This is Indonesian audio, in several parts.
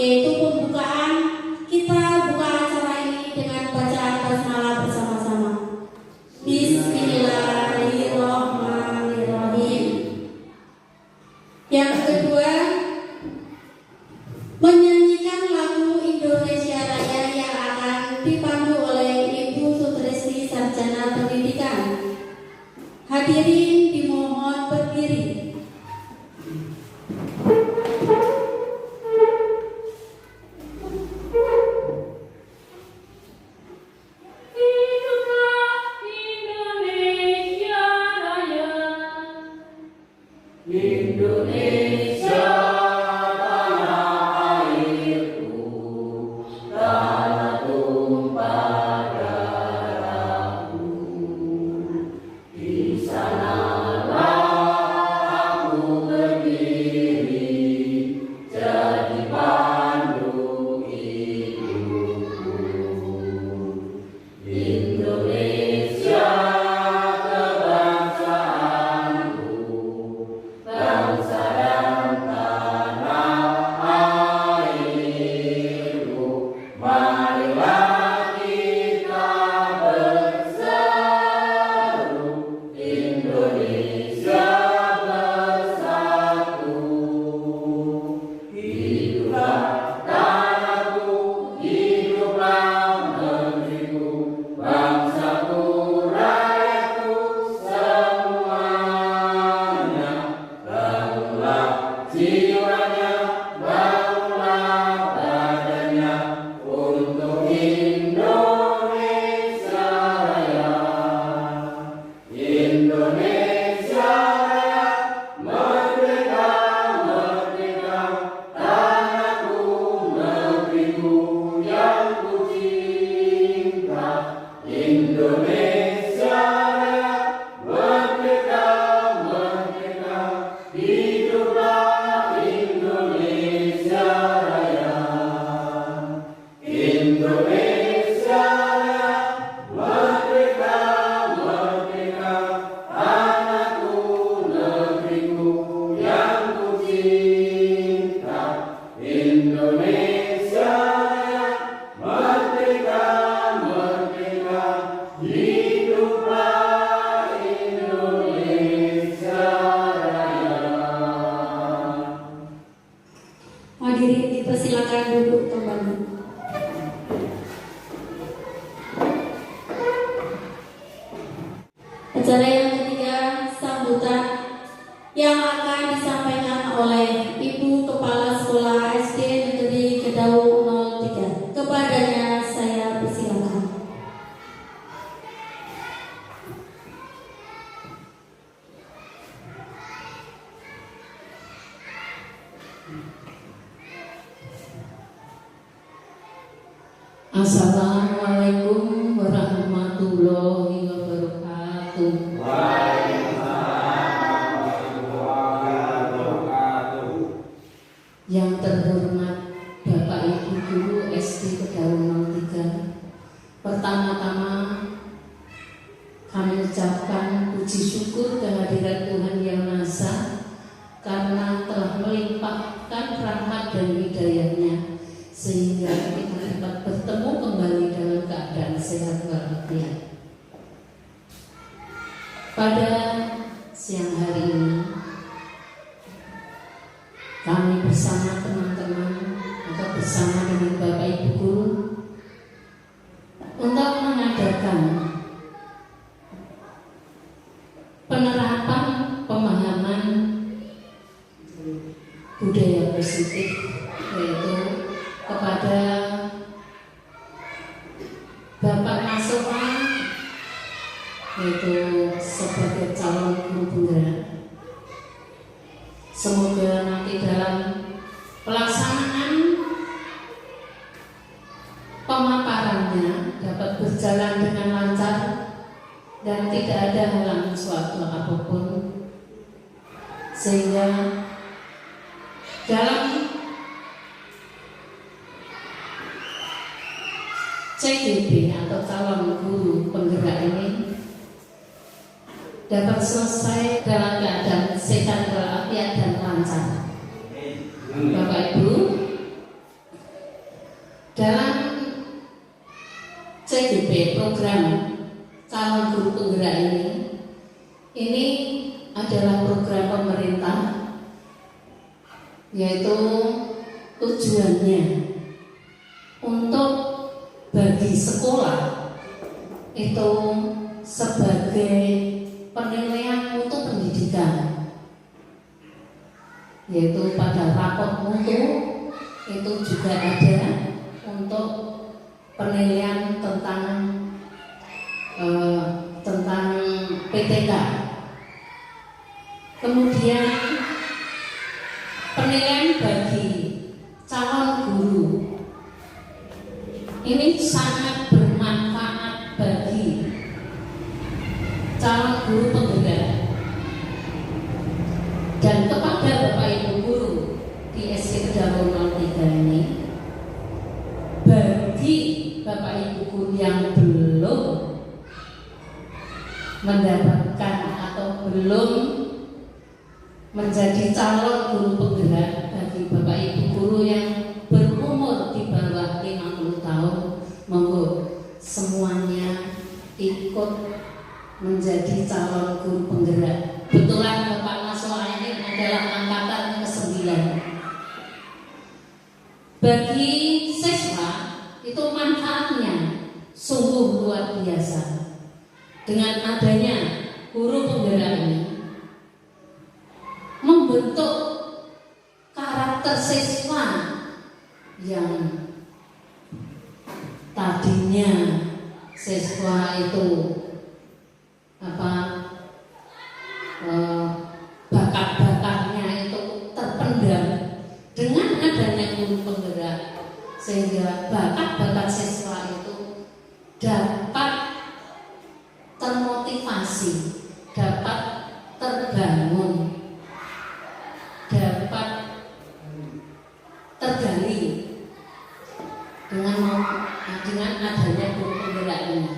yaitu pembukaan. Kita buka acara ini dengan bacaan basmalah bersama-sama. Bismillahirrahmanirrahim. Yang kedua, menyanyikan lagu Indonesia Raya yang akan dipandu oleh Ibu Sutristy Sarjana Pendidikan. Hadirin dimohon berdiri. Hadirin dipersilakan duduk kembali. Acara yang ketiga, sambutan yang akan disampaikan oleh Ibu Kepala Sekolah SD Negeri Kedau 03. Kepadanya saya persilakan. Assalamualaikum warahmatullahi wabarakatuh. Yang terhormat Bapak Ibu Guru SD Kedau 03, pertama-tama kami ucapkan puji syukur kehadirat Tuhan Yang Maha Esa karena telah melimpahkan rahmat dan hidayah-Nya sehingga kita dapat bertemu kembali dalam keadaan sehat walafiat. Pada siang hari ini kami bersama teman-teman atau bersama dengan Bapak Ibu Guru untuk mengadakan penerapan pemahaman budaya positif, yaitu kepada Bapak Masukan, yaitu sebagai calon guru penggerak. Semoga nanti dalam pelaksanaan pemaparannya dapat berjalan dengan lancar dan tidak ada halangan suatu apapun, sehingga dalam CGP atau calon guru penggerak ini dapat selesai dalam keadaan sehat walafiat dan lancar. Bapak Ibu, program calon guru penggerak ini adalah program pemerintah, yaitu tujuannya untuk bagi sekolah itu sebagai penilaian mutu pendidikan, yaitu pada rapot mutu itu juga ada untuk penilaian tentang PTK. Kemudian penilaian bagi calon guru ini sangat bermanfaat bagi calon guru penggerak. Dan kepada Bapak Ibu guru di SD Kedaung 03 ini, bagi Bapak Ibu guru yang belum mendapatkan atau belum menjadi calon guru penggerak, bagi Bapak Ibu guru yang berumur di bawah 50 tahun, monggo semuanya ikut menjadi calon guru penggerak. Kebetulan Bapak Naswa ini adalah angkatan ke-9. Bagi siswa itu manfaatnya sungguh luar biasa. Dengan adanya guru penggerak ini membentuk karakter siswa yang tadinya siswa itu bakat-bakatnya itu terpendam. Dengan adanya guru penggerak, sehingga bakat-bakat siswa itu dapat termotivasi, dapat terbangun, dapat tergali dengan adanya guru penggerak ini.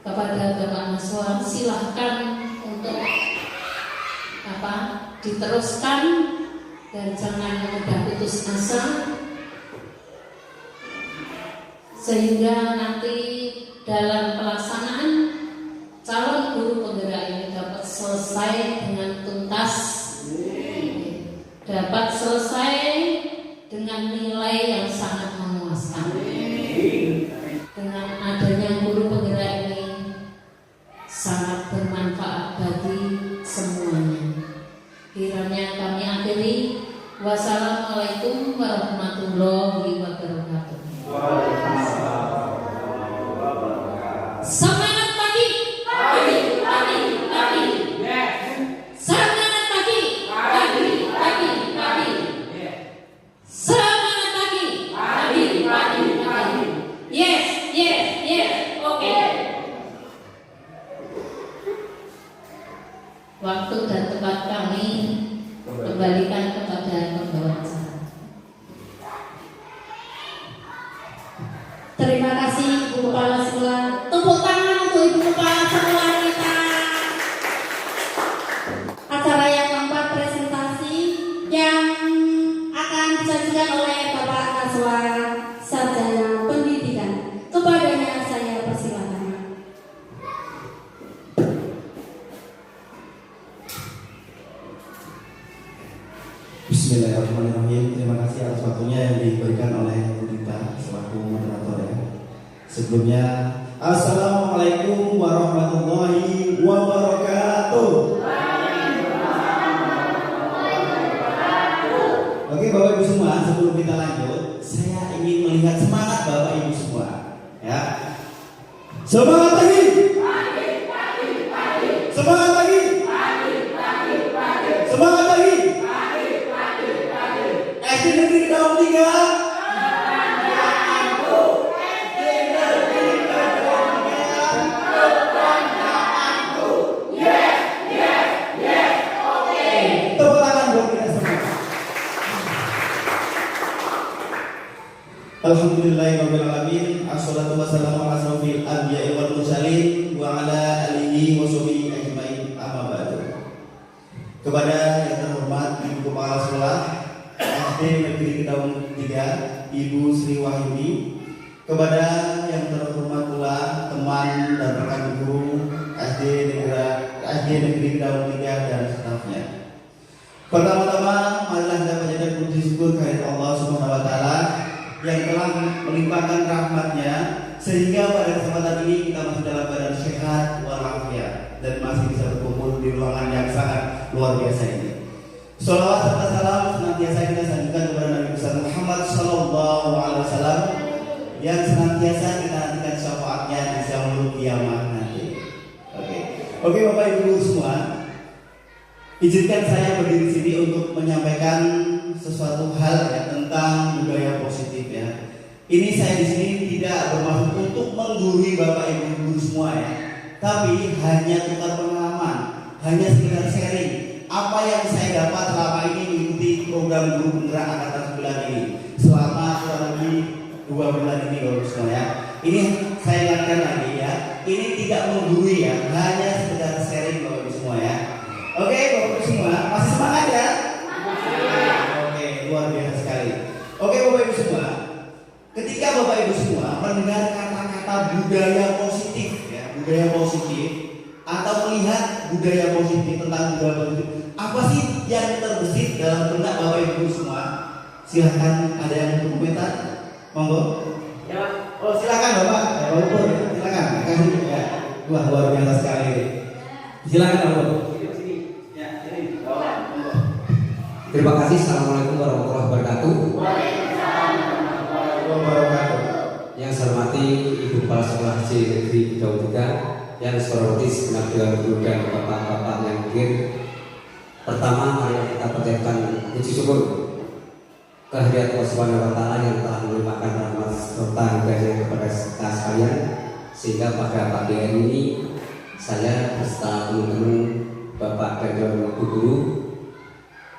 Kepada Bapak Naswa, silahkan untuk diteruskan dan jangan mudah putus asa, sehingga nanti dalam pelaksanaan calon guru penggerak ini dapat selesai dengan tuntas, dapat selesai dengan nilai yang sangat memuaskan. Dengan adanya guru penggerak ini sangat bermanfaat bagi semuanya. Kiranya kami akhiri. Wassalamualaikum warahmatullahi wabarakatuh. Semangat pagi. Pagi. Semangat pagi. Pagi. Semangat pagi. Pagi. Yes. Oke. Waktu dan tempat kami kembalikan kepada pembawa acara. Terima kasih Ibu Kepala Sekolah. Tepuk tangan untuk Ibu Kepala Sekolah kita. Acara yang keempat, presentasi yang akan disajikan oleh Bapak Naswa, Sarjana Pendidikan. Kepadanya saya persilakan. Bismillahirrahmanirrahim. Terima kasih atas waktunya yang diberikan oleh Bu Dita selaku moderator ya. Sebelumnya, Assalamualaikum warahmatullahi wabarakatuh. Oke Bapak Ibu semua, sebelum kita lanjut, saya ingin melihat semangat Bapak Ibu semua ya. Semangat lagi. Semangat lagi. Semangat lagi. SD Negeri Kedaung 3. Alhamdulillahirrahmanirrahim. Assalatu wassalamu ala asrofil anbiya'i wal mursalin wa ala alihi wa sahbihi ajmain, amma ba'du. Kepada yang terhormat Ibu Kepala Sekolah SD Negeri Kedaung 3, Ibu Sri Wahyuni. Kepada yang terhormat pula teman dan rekan guru SD Negeri Kedaung 3 dan stafnya. Pertama-tama marilah kita panjatkan puji syukur kehadirat Allah Subhanahu wa taala yang telah melimpahkan rahmat-Nya sehingga pada kesempatan ini kita masih dalam keadaan sehat walafiat dan masih bisa berkumpul di ruangan yang sangat luar biasa ini. Shalawat serta salam senantiasa kita sanjungkan kepada Nabi besar Muhammad sallallahu alaihi wasallam yang senantiasa kita nantikan syafaatnya di yaumul kiamah nanti. Oke Bapak Ibu semua, izinkan saya berdiri di sini untuk menyampaikan sesuatu hal ya, tentang budaya positif ya. Ini saya di sini tidak bermaksud untuk menggurui Bapak Ibu guru semua ya, tapi hanya tukar pengalaman, hanya sekedar sharing apa yang saya dapat selama ini mengikuti program guru penggerak angkatan 9 ini selama kurang lebih 2 bulan ini Bapak semua ya. Ini saya ingatkan lagi ya, ini tidak menggurui ya, hanya sekedar sharing Bapak Ibu semua ya. Oke Bapak Ibu semua, masih semangat ya? Oke, luar biasa sekali. Oke Bapak Ibu semua, ketika Bapak Ibu semua mendengar kata-kata budaya positif ya, budaya positif atau melihat budaya positif tentang budaya positif, apa sih yang terbesit dalam benak Bapak Ibu semua? Silahkan, ada yang mau komentar? Monggo. Ya, oh silakan Bapak. Ya, Bapak, silakan. Kasih ya. Wah, luar biasa sekali. Silakan Bapak. Terima kasih. Assalamualaikum warahmatullahi wabarakatuh. Yang saya hormati Ibu Kepala Sekolah SD Negeri Kedaung 3, yang saya hormati segenap dewan guru dan bapak-bapak yang hadir. Pertama, mari kita panjatkan puji syukur kehadirat Allah Subhanahu wa taala yang telah melimpahkan rahmat serta hidayah kepada kita sekalian, sehingga pada pagi hari ini saya beserta teman-teman Bapak dan Ibu guru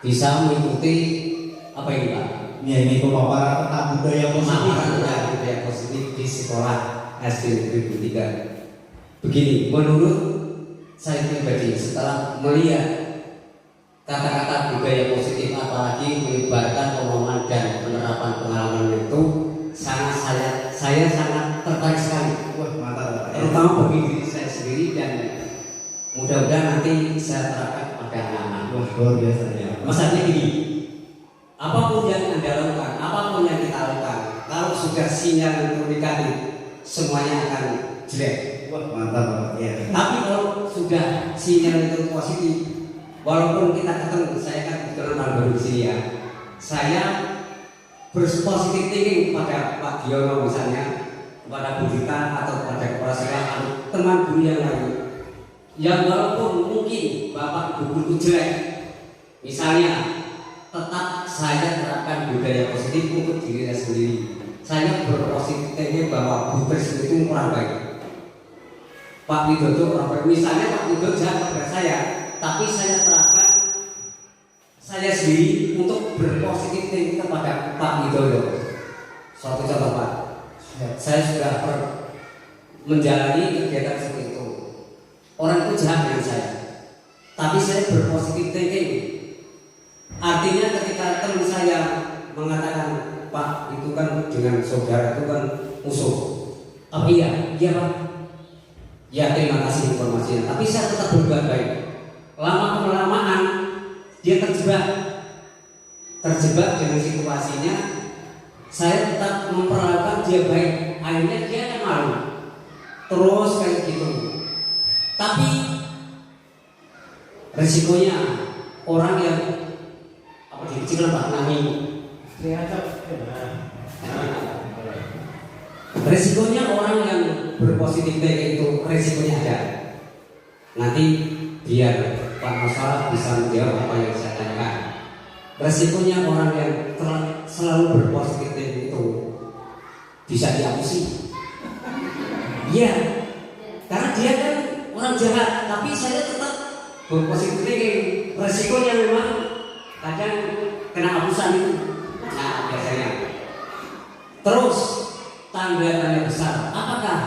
bisa mengikuti apa ini Pak? Ya, ini pemaparan tentang budaya positif. Budaya positif di sekolah SD Negeri 3. Begini, menurut saya pribadi setelah melihat kata-kata budaya positif apalagi melibatkan pemahaman dan penerapan pengalaman itu saya sangat tertarik sekali. Wah, mantap. Terutama bagi diri saya sendiri dan mudah-mudahan nanti saya terapkan pada anak-anak. Wah, luar biasa ya. Masalahnya gini, apapun yang Anda lakukan, apapun yang kita lakukan, kalau sudah sinyal itu negatif, semuanya akan jelek. Wah, mantap Bapak ya. Tapi kalau sudah sinyal itu positif, walaupun kita ketemu, saya kan kebetulan baru di sini ya, saya berpositif thinking kepada Pak Diono misalnya, kepada Bu Dita atau kepada kepala sekolah atau teman guru yang lain, yang walaupun mungkin Bapak Ibu guru jelek, misalnya, tetap saya terapkan budaya positif untuk diri saya sendiri. Saya berpositif thinking bahwa Bu Tris itu kurang baik, Pak Widodo kurang baik. Misalnya Pak Widodo jahat kepada saya, tapi saya terapkan saya sendiri untuk berpositif thinking kepada Pak Widodo. Suatu contoh Pak, saya sudah menjalani kegiatan seperti itu. Orang itu jahat dengan saya, tapi saya berpositif thinking. Artinya ketika teman saya mengatakan Pak itu kan dengan saudara itu kan musuh. Oh iya Pak. Ya terima kasih informasinya. Tapi saya tetap berbuat baik. Lama kelamaan dia terjebak dengan situasinya. Saya tetap memperlakukan dia baik. Akhirnya dia akan malu. Terus kayak gitu. Tapi resikonya orang yang dikecilkan Pak Nani. Resikonya orang yang berpositif thinking itu resikonya ada. Nanti biar Pak Masalah bisa menjawab apa yang saya tanyakan. Resikonya orang yang selalu berpositif thinking itu bisa diapusi. Iya, karena dia kan orang jahat, tapi saya tetap berpositif thinking. Resikonya memang kadang kena hapusan itu. Nah biasanya. Terus tanda-tanda besar, apakah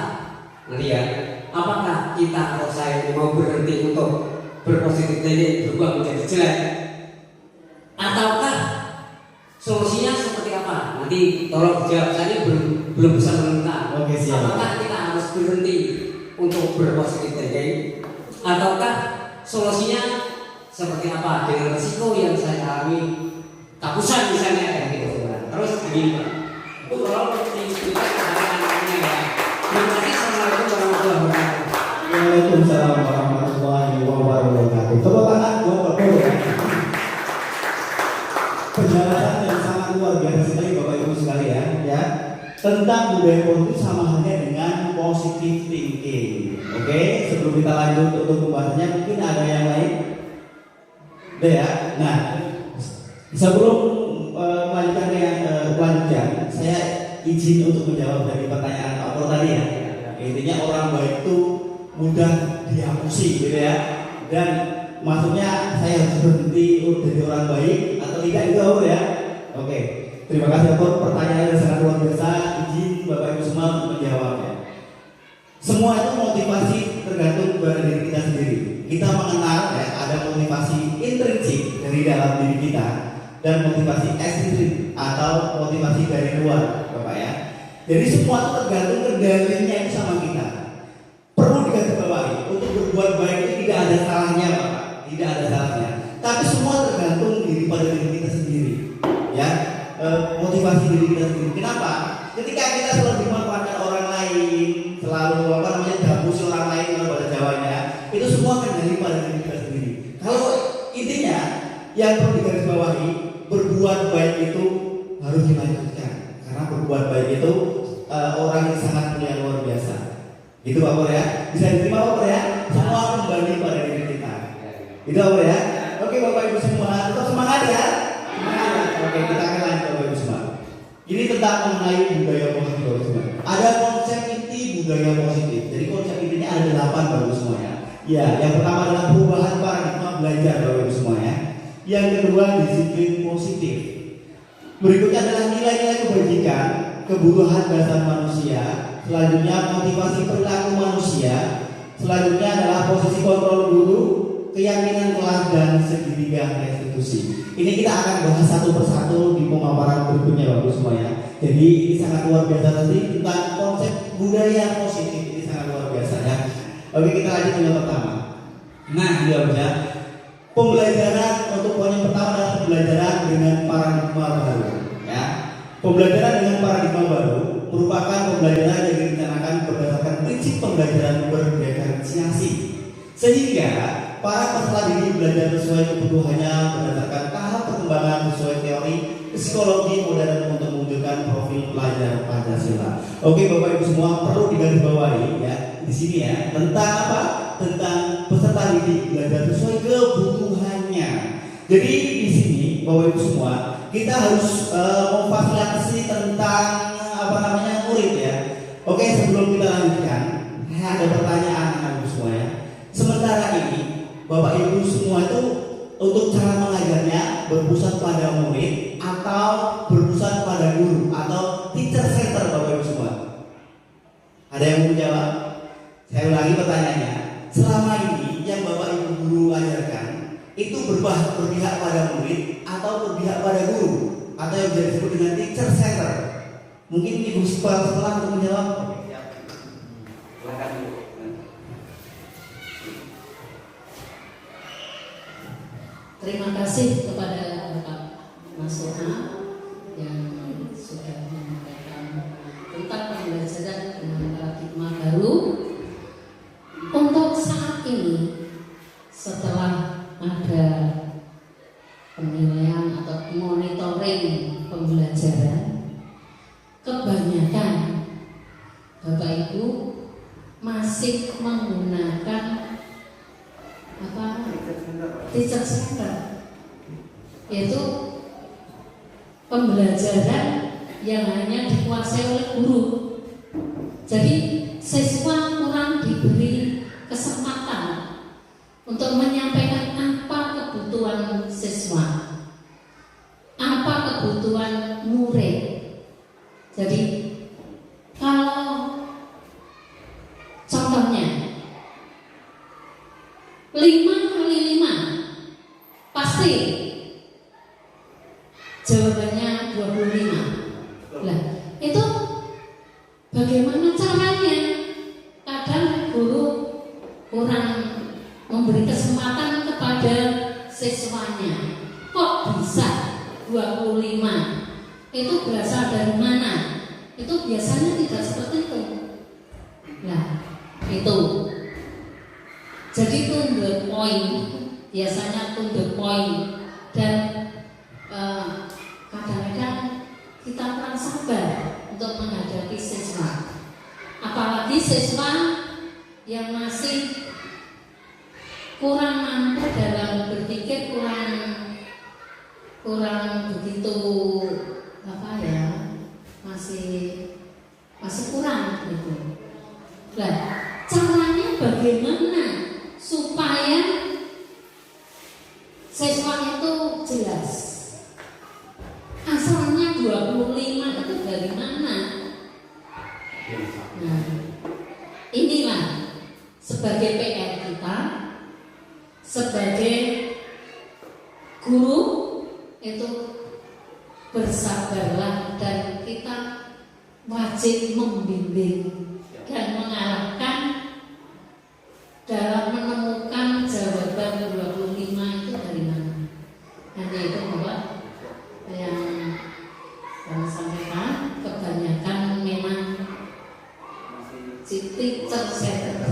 lihat, apakah kita atau saya mau berhenti untuk berpositif thinking berubah menjadi jelek, ataukah solusinya seperti apa? Nanti tolong dijawab, saya belum bisa menentukan. Oke, siap. Apakah kita harus berhenti untuk berpositif thinking, ataukah solusinya seperti apa dengan risiko yang saya alami kapusan misalnya kayak gitu sebenarnya. Terus begini Pak, itu kalau kita anak-anaknya ya. Terima kasih. Assalamualaikum warahmatullahi wabarakatuh. Waalaikumsalam warahmatullahi wabarakatuh. Tepuk tangan buat Bapak ya. Penjelasan yang sangat luar biasa sekali Bapak Ibu sekalian ya. Tentang budaya positif sama halnya dengan positive thinking. Oke, sebelum kita lanjut untuk pembahasannya, mungkin ada yang lain? Udah ya. Nah, sebelum melanjutkan yang selanjutnya, saya izin untuk menjawab dari pertanyaan Pak Pro tadi ya. Intinya orang baik itu mudah dihapusi gitu ya. Dan maksudnya saya harus berhenti jadi orang baik atau tidak itu apa ya? Oke. Terima kasih Bapak, pertanyaannya sangat luar biasa. Izin Bapak Ibu semua untuk menjawabnya. Semua itu motivasi tergantung pada diri kita sendiri. Kita mengenal ya, ada motivasi intrinsik dari dalam diri kita dan motivasi ekstrinsik atau motivasi dari luar, Bapak ya. Jadi semua itu tergantung kendalinya itu sama kita. Perlu digarisbawahi, untuk berbuat baik itu tidak ada salahnya, Bapak. Tidak ada salahnya. Tapi semua tergantung pada diri kita sendiri. Ya. Motivasi diri kita sendiri. Kenapa? Ketika kita selalu dimanfaatkan orang lain, selalu dapusi orang lain kalau bahasa Jawanya, itu semua kendali pada diri kita sendiri. Kalau intinya yang perlu digarisbawahi, berbuat baik itu harus dilanjutkan. Karena berbuat baik itu orang yang sangat mulia luar biasa. Itu Pak Pur ya. Bisa diterima Pak Pur ya. Semua kembali pada diri kita. Itu Pak Pur ya. Oke Bapak Ibu semua, tetap semangat ya. Oke, kita akan lanjut Bapak Ibu semua. Ini tentang mengenai budaya positif Bapak Ibu semua. Ada konsep inti budaya positif. Jadi konsep intinya ada 8 Bapak Ibu semua ya. Ya, yang pertama adalah perubahan paradigma belajar Bapak Ibu semua ya. Yang kedua disiplin positif. Berikutnya adalah nilai-nilai kebajikan, kebutuhan dasar manusia. Selanjutnya motivasi perilaku manusia. Selanjutnya adalah posisi kontrol guru, keyakinan kelas dan segitiga restitusi. Ini kita akan bahas satu persatu di pemaparan berikutnya Bapak semua ya. Jadi ini sangat luar biasa tadi tentang konsep budaya positif, ini sangat luar biasa ya. Oke, kita lanjut yang pertama. Nah, dia ya. Pembelajaran untuk poin yang pertama adalah pembelajaran dengan paradigma baru ya. Pembelajaran dengan paradigma baru merupakan pembelajaran yang direncanakan berdasarkan prinsip pembelajaran berdiferensiasi. Sehingga para peserta didik belajar sesuai kebutuhannya berdasarkan tahap perkembangan sesuai teori psikologi modern untuk menunjukkan profil pelajar Pancasila. Oke Bapak Ibu semua, perlu digarisbawahi ya di sini ya tentang apa? Tentang peserta didik belajar sesuai kebutuhannya. Jadi di sini Bapak Ibu semua, kita harus memfasilitasi tentang murid ya. Oke, sebelum kita lanjutkan, ada pertanyaan Bapak Ibu semua ya. Sementara ini Bapak Ibu semua itu untuk cara mengajarnya berpusat pada murid atau berpusat pada guru atau teacher center Bapak Ibu semua? Ada yang mau menjawab? Saya ulangi pertanyaannya. Selama ini yang Bapak Ibu guru ajarkan itu berpihak pada murid atau berpihak pada guru atau yang bisa disebut dengan teacher center? Mungkin Ibu sekolah untuk menjawab. Terima kasih kepada Bapak Mas Soha yang sudah menyampaikan tentang pembelajaran dengan paradigma baru. Untuk saat ini, setelah ada penilaian atau monitoring pembelajaran, kebanyakan Bapak Ibu masih menggunakan teacher center, yaitu pembelajaran yang hanya dikuasai oleh guru. Jadi siswa kurang diberi kesempatan untuk menyampaikan apa kebutuhan siswa, apa kebutuhan murid. Jadi kalau contohnya 5x5 pasti jawabannya 25. Nah, itu Bagaimana caranya? Kadang guru kurang memberi kesempatan kepada siswanya. Kok bisa 25? Itu berasal dari mana? Itu biasanya tidak seperti itu. Nah, itu. Jadi to the point, biasanya to the point. Dan kadang-kadang kita kurang sabar untuk menghadapi siswa. Apalagi siswa yang masih kurang mampu dalam berpikir, kurang begitu masih kurang gitu. Nah, caranya bagaimana supaya siswa itu jelas asalnya 25 itu dari mana? Nah, inilah sebagai PR kita sebagai guru itu bersabarlah, dan kita wajib membimbing dan mengarahkan dalam menemukan jawaban 25 itu dari mana. Nanti itu Bapak yang kami sampaikan kebanyakan memang titik tersetter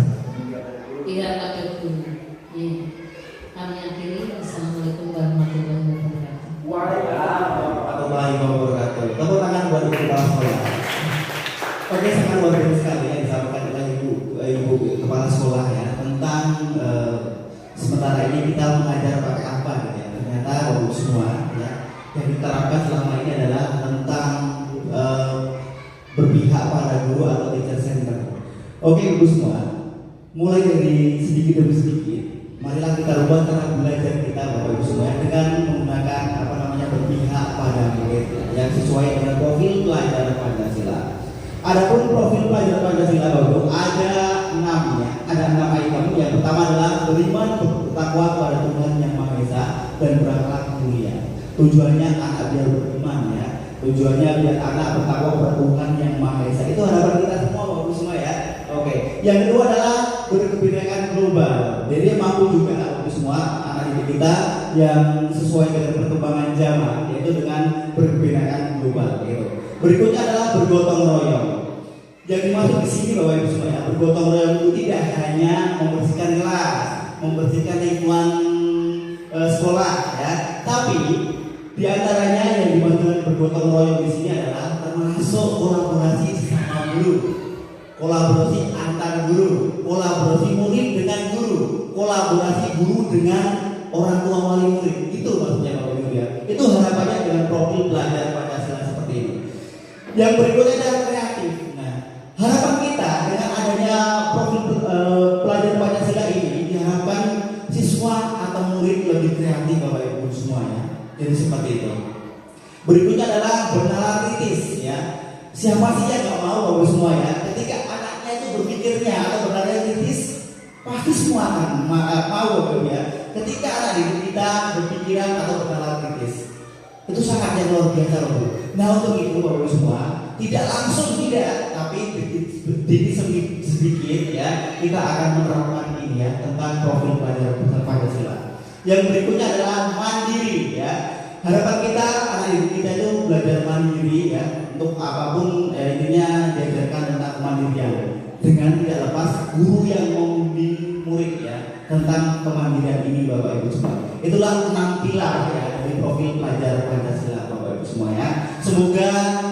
tidak ada guru. Kami akhiri. Assalamualaikum warahmatullahi wabarakatuh. Waalaikumsalam warahmatullahi wabarakatuh. Tepuk tangan buat Ibu Kepala Sekolah. Oke, sangat luar biasa sekali ya disampaikan oleh Ibu Kepala Sekolah ya tentang sementara ini kita mengajar pakai apa gitu ya. Ternyata Bapak semua ya yang diterapkan selama ini adalah tentang berpihak pada guru atau teacher center. Oke Ibu semua, mulai dari sedikit demi sedikit, marilah kita rubah cara belajar kita Bapak Ibu semua dengan menggunakan berpihak pada murid yang sesuai dengan profil pelajaran Pancasila. Adapun profil pelajaran Pancasila Bapak Ibu ada 6 ya, ada 6 item. Yang pertama adalah beriman bertakwa kepada Tuhan Yang Maha Esa dan berakhlak mulia. Tujuannya anak biar beriman ya. Tujuannya biar anak bertakwa kepada Tuhan Yang Maha Esa. Itu harapan kita semua Bapak Ibu semua ya. Oke. Yang kedua adalah berkebinekaan global. Jadi mampu juga Bapak Ibu semua anak didik kita yang sesuai dengan perkembangan zaman, yaitu dengan berkebinekaan global gitu. Berikutnya adalah bergotong royong. Yang dimaksud di sini Bapak Ibu semua ya, bergotong royong itu tidak hanya membersihkan kelas, membersihkan lingkungan sekolah ya, tapi diantaranya yang dimaksud bergotong royong di sini adalah termasuk kolaborasi sesama guru, kolaborasi antar guru, kolaborasi murid dengan guru, kolaborasi guru dengan orang tua wali murid. Itu maksudnya Bapak Ibu ya. Itu harapannya dengan profil belajar Pancasila seperti ini. Yang berikutnya adalah kreatif. Nah, harapan kita dengan adanya profil pelajaran Pancasila ini diharapkan siswa atau murid lebih kreatif Bapak Ibu semuanya. Jadi seperti itu. Berikutnya adalah bernalar kritis ya. Siapa sih yang nggak mau Bapak Ibu semua ya? Ketika anaknya itu berpikirnya atau bernalar kritis, pasti semua akan mau Bapak Ibu ya. Ketika anak didik kita berpikiran atau bernalar kritis, itu sangat yang luar biasa Bapak Ibu. Nah untuk itu Bapak Ibu semua, tidak langsung tidak, tapi sedikit ya kita akan menerapkan ini ya tentang profil pelajaran Pancasila. Yang berikutnya adalah mandiri ya. Harapan kita anak didik kita itu belajar mandiri ya, untuk apapun intinya diajarkan tentang kemandirian dengan tidak lepas guru yang membimbing murid ya tentang kemandirian ini Bapak Ibu semua. Itulah 6 pilar ya dari profil pelajar Pancasila Bapak Ibu semua ya. Semoga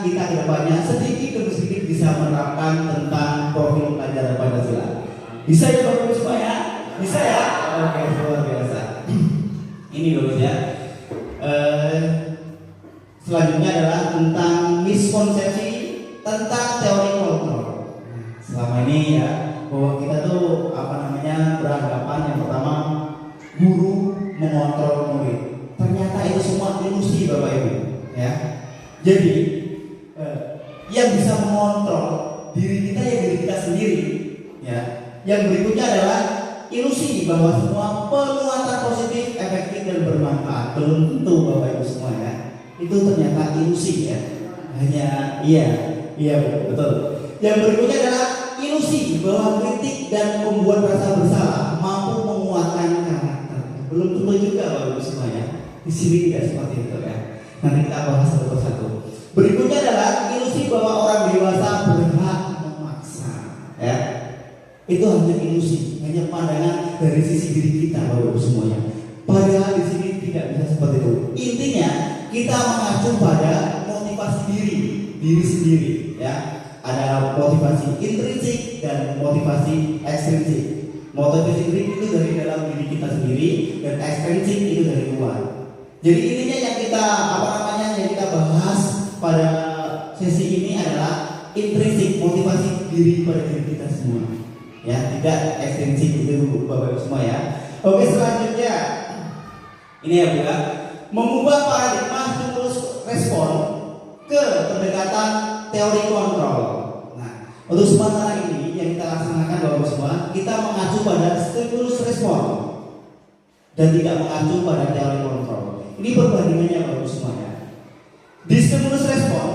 kita kedepannya sedikit demi sedikit bisa menerapkan tentang profil pelajar Pancasila. Bisa ya Bapak Ibu semua ya? Bisa ya? Oke, luar biasa. Ini bagus ya. Selanjutnya adalah tentang miskonsepsi tentang teori kontrol. Selama ini ya bahwa kita tuh beranggapan yang pertama guru mengontrol murid. Ternyata itu semua ilusi Bapak Ibu ya. Jadi yang bisa mengontrol diri kita ya diri kita sendiri ya. Yang berikutnya adalah ilusi bahwa semua penguatan positif efektif dan bermanfaat. Belum tentu Bapak Ibu semua ya. Itu ternyata ilusi ya. Hanya iya betul. Yang berikutnya adalah ilusi bahwa kritik dan membuat rasa bersalah mampu menguatkan karakter. Belum tentu juga Bapak Ibu semua ya. Di sini tidak seperti itu ya. Nanti kita bahas satu persatu. Berikutnya adalah ilusi bahwa orang dewasa berhak memaksa. Ya, itu hanya ilusi, hanya pandangan dari sisi diri kita Bapak Ibu semuanya. Padahal di sini tidak bisa seperti itu. Intinya kita mengacu pada motivasi diri sendiri ya. Ada motivasi intrinsik dan motivasi ekstrinsik. Motivasi intrinsik itu dari dalam diri kita sendiri dan ekstrinsik itu dari luar. Jadi intinya yang kita yang kita bahas pada sesi ini adalah intrinsik, motivasi diri pada diri kita semua. Ya, tidak ekstrinsik itu Bapak Ibu semua ya. Oke, selanjutnya ini ya Bu ya, mengubah paradigma stimulus respon ke pendekatan teori kontrol. Nah, untuk sementara ini yang kita laksanakan Bapak Ibu semua, kita mengacu pada stimulus respon dan tidak mengacu pada teori kontrol. Ini perbandingannya Bapak Ibu semua ya. Di stimulus respon,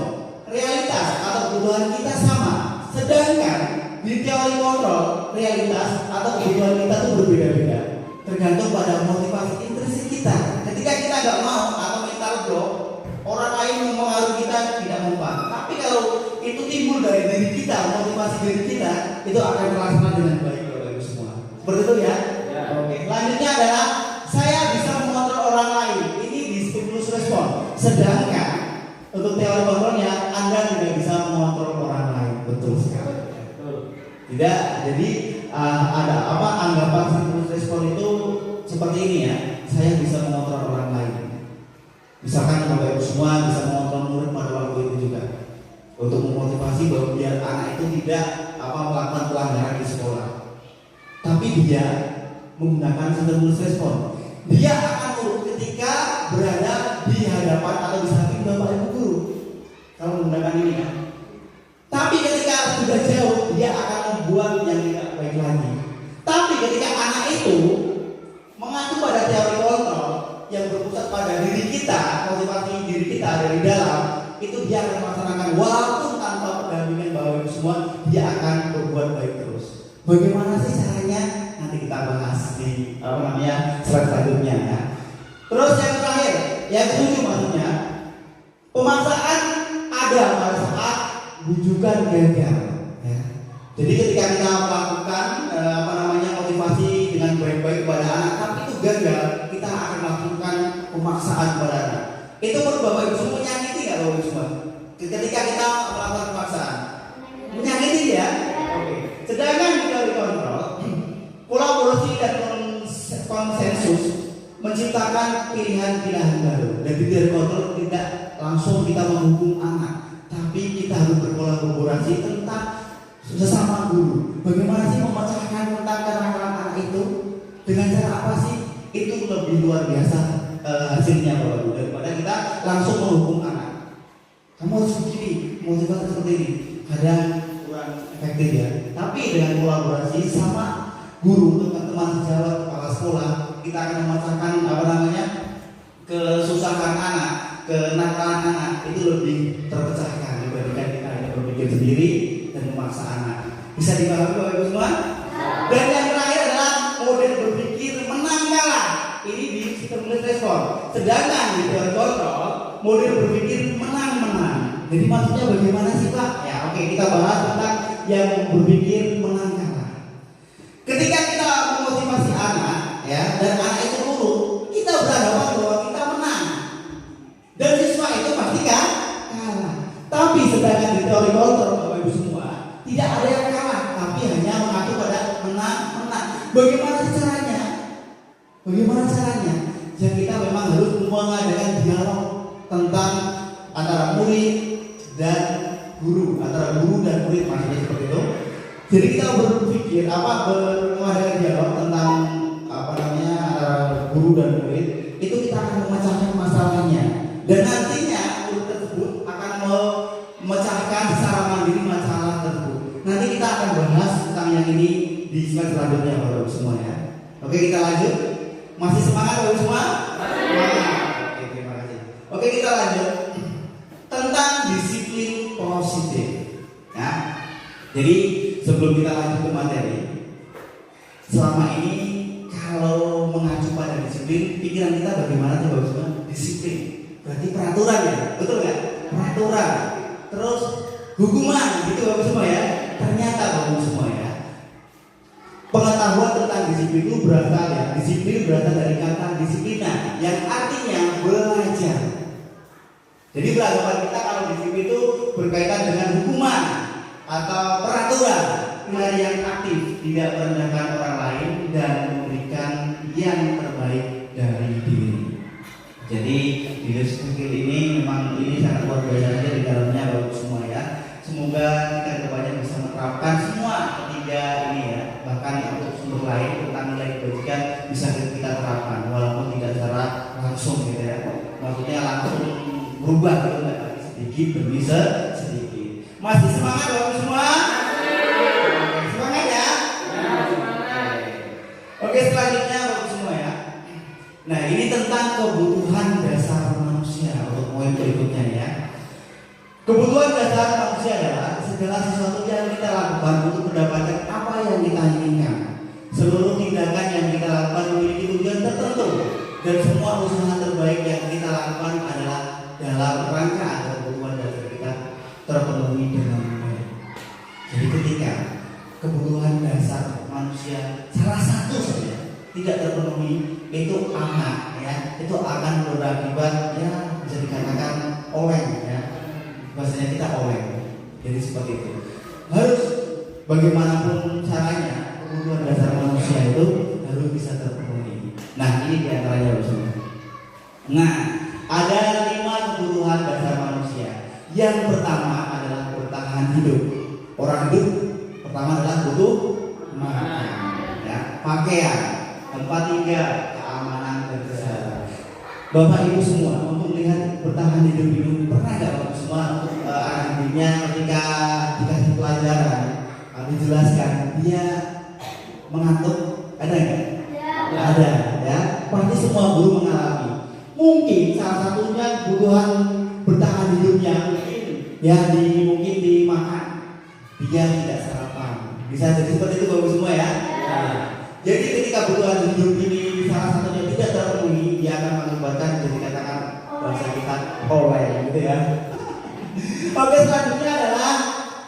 realitas atau kebutuhan kita sama, sedangkan di teori kontrol, realitas atau kebutuhan kita itu berbeda-beda. Tergantung pada motivasi intrinsik kita. Ketika kita nggak mau atau mental block, orang lain mempengaruhi kita tidak mempan. Tapi kalau itu timbul dari diri kita, motivasi diri kita, itu akan terlaksana dengan baik Bapak Ibu semua. Seperti itu ya. Oke. Selanjutnya adalah saya bisa mengontrol orang lain. Ini di stimulus respon. Sedangkan untuk teori kontrolnya, Anda tidak bisa mengontrol orang lain. Betul sekali. Tidak. Jadi ada anggapan stimulus respon itu seperti ini ya. Saya bisa mengontrol orang lain. Misalkan Bapak Ibu semua bisa mengontrol murid pada waktu itu juga untuk memotivasi bahwa biar anak itu tidak melakukan pelanggaran di sekolah. Tapi dia menggunakan stimulus respon. Dia akan turun ketika berada di hadapan atau di samping Bapak Ibu guru. Kalau menggunakan ini kan. Tapi ketika sudah jauh, dia akan membuat yang tidak baik lagi. Tapi ketika anak itu mengacu pada teori kontrol yang berpusat pada diri kita, motivasi diri kita dari dalam, itu dia akan melaksanakan walaupun tanpa pendampingan Bapak Ibu semua, dia akan berbuat baik terus. Bagaimana sih caranya? Nanti kita bahas di slide selanjutnya ya. Terus yang terakhir, yang ketujuh maksudnya, pemaksaan ada pada saat bujukan gagal. Ya. Jadi ketika kita melakukan motivasi dengan baik-baik kepada anak, tapi itu gagal, kita akan melakukan pemaksaan kepada anak. Itu menurut Bapak Ibu semua menyakiti nggak Bapak Ibu semua? Ketika kita melakukan pemaksaan, menyakiti ya. Oke. Sedangkan di teori kontrol, kolaborasi dan konsensus menciptakan pilihan-pilihan baru. Dan di teori kontrol tidak langsung kita menghukum anak, tapi kita harus berkolaborasi tentang sesama guru. Bagaimana sih memecahkan tentang kenakalan anak itu? Dengan cara apa sih? Itu lebih luar biasa hasilnya Bapak Ibu daripada kita langsung menghukum anak. Kamu harus begini, motivasi seperti ini. Kadang kurang efektif ya. Tapi dengan kolaborasi sama guru, teman-teman sejawat, kepala sekolah, kita akan memecahkan kesusahan anak, kenakalan anak itu lebih terpecahkan dibandingkan kita hanya berpikir sendiri dan memaksa anak. Bisa dipahami Bapak Ibu semua? Dan yang terakhir adalah model berpikir menang kalah. Ini di stimulus respon. Sedangkan di teori kontrol, model berpikir menang-menang. Jadi maksudnya bagaimana sih Pak? Ya oke, kita bahas tentang yang berpikir menang kalah. Ketika kita memotivasi anak, ya, dan anak itu nurut, kita berhadapan bahwa kita menang. Dan siswa itu pasti kan kalah. Tapi sedangkan di teori kontrol Bapak Ibu semua, tidak ada yang kalah, tapi hanya mengacu pada menang-menang. Bagaimana caranya? Bagaimana caranya? Ya kita memang harus mengadakan dialog tentang antara murid dan guru, antara guru dan murid, maksudnya seperti itu. Jadi kita berpikir mengadakan dialog tentang antara guru dan murid, itu kita akan memecahkan masalahnya. Dan nantinya murid tersebut akan memecahkan secara mandiri masalah tersebut. Nanti kita akan bahas tentang yang ini di slide selanjutnya Bapak Ibu semua ya. Oke, kita lanjut. Masih semangat Bapak Ibu semua? Oke, terima kasih. Oke, kita lanjut tentang disiplin positif. Ya. Jadi sebelum kita lanjut ke materi, selama ini kalau mengacu pada disiplin, pikiran kita bagaimana tuh Bapak Semua? Disiplin, berarti peraturan ya, betul nggak? Peraturan, terus hukuman, gitu Bapak Semua ya. Ternyata Bapak Semua ya, pengetahuan tentang disiplin itu berasal ya, disiplin berasal dari kata disiplina, yang artinya belajar. Jadi beranggapan kita kalau disiplin itu berkaitan dengan hukuman atau peraturan, nilai yang aktif, tidak merendahkan orang lain dan memberikan yang terbaik dari diri. Jadi di skill ini memang ini sangat luar biasa saja di dalamnya Bapak semua ya. Semoga kita kedepannya bisa menerapkan semua ketiga ini ya, bahkan untuk sumber lain tentang nilai kebajikan bisa kita terapkan walaupun tidak secara langsung gitu ya. Maksudnya langsung berubah gitu, tapi sedikit demi sedikit. Masih semangat Bapak semua? Semangat ya? Oke, selanjutnya Bapak semua ya. Nah, ini tentang kebutuhan dasar manusia untuk poin berikutnya ya. Kebutuhan dasar manusia adalah segala sesuatu yang kita lakukan untuk mendapatkan apa yang kita inginkan. Seluruh tindakan yang kita lakukan memiliki tujuan tertentu dan semua usaha terbaik yang kita lakukan adalah dalam rangka agar kebutuhan dasar kita terpenuhi dengan baik. Jadi ketika kebutuhan dasar manusia salah satu saja tidak terpenuhi, itu anak ya, itu akan berakibat ya bisa dikatakan oleng ya, bahasanya kita oleng. Jadi seperti itu. Harus bagaimanapun caranya kebutuhan dasar manusia itu harus bisa terpenuhi. Nah ini diantaranya semua. Nah ada 5 kebutuhan dasar manusia. Yang pertama adalah bertahan hidup. Orang hidup pertama adalah butuh makan, ya, pakaian, tempat tinggal, keamanan dan kesehatan. Bapak Ibu semua untuk melihat bertahan hidup itu pernah nggak Bapak semua untuk anak didiknya ketika dikasih pelajaran dijelaskan dia mengantuk, ada nggak? Ada ya. Pasti semua guru mengalami. Mungkin salah satunya kebutuhan bertahan hidupnya ya mungkin dimakan, dia tidak sarapan. Bisa jadi seperti itu Bapak semua ya. Jadi ketika kebutuhan hidup ini salah satunya tidak terpenuhi, dia akan mengakibatkan jadi katakan bahasa kita oleng gitu ya. Oke, selanjutnya adalah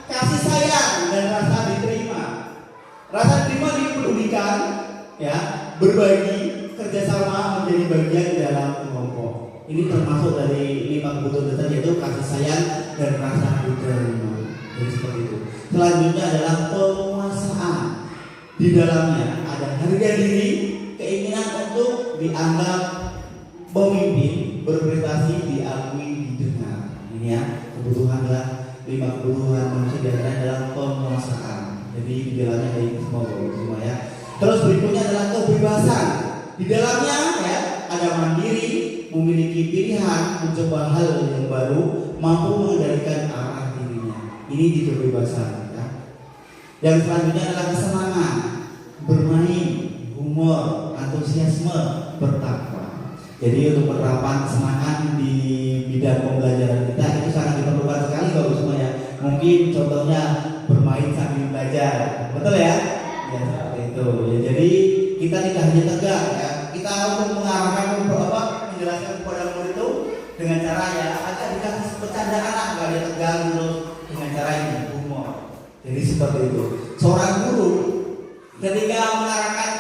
kasih sayang dan rasa diterima. Rasa diterima dipedulikan ya, berbagi, kerjasama menjadi bagian dalam kelompok. Ini termasuk dari 5 kebutuhan dasar yaitu kasih sayang dan rasa diterima. Jadi seperti itu. Selanjutnya adalah penguasaan. Di dalamnya ada harga diri, keinginan untuk dianggap pemimpin, berprestasi, diakui, didengar. Ini ya, kebutuhan adalah 5 kebutuhan manusia diantaranya adalah penguasaan. Jadi di dalamnya ada ini semua ya. Terus berikutnya adalah kebebasan. Di dalamnya ya ada mandiri, memiliki pilihan, mencoba hal yang baru, mampu mengendalikan arah dirinya. Ini di kebebasan ya. Yang selanjutnya adalah kesenangan, bermain, humor, antusiasme, bertakwa. Jadi untuk penerapan kesenangan di bidang pembelajaran kita itu sangat diperlukan sekali Bapak semua ya. Mungkin contohnya bermain sambil belajar, betul ya? Ya seperti itu. Ya, jadi kita tidak hanya tegak ya. Kita untuk mengarahkan menjelaskan kepada murid itu dengan cara ya agak dikasih bercandaan lah, nggak ada tegang terus dengan cara ini humor. Jadi seperti itu. Seorang guru ketika mengarahkan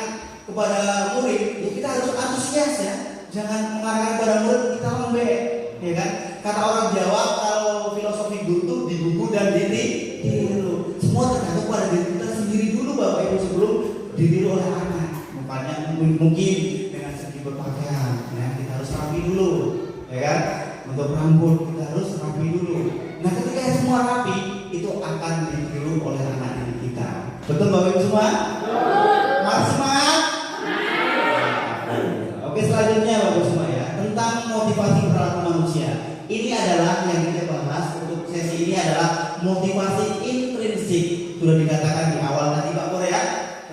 kepada murid, ya kita harus antusias ya. Jangan mengarahkan kepada murid kita lembek, ya kan? Kata orang Jawa kalau filosofi guru itu di buku dan ditiru. Semua tergantung pada diri kita sendiri dulu Bapak Ibu sebelum ditiru oleh anak. Makanya mungkin dengan segi berpakaian, ya kita harus rapi dulu, ya kan? Untuk rambut kita harus rapi dulu. Nah ketika semua rapi, itu akan ditiru oleh anak didik kita. Betul Bapak Ibu semua? Masih semangat? Oke, selanjutnya Bapak semua ya, tentang motivasi perilaku manusia. Ini adalah yang kita bahas untuk sesi ini adalah motivasi intrinsik. Sudah dikatakan di awal tadi Pak Pur ya,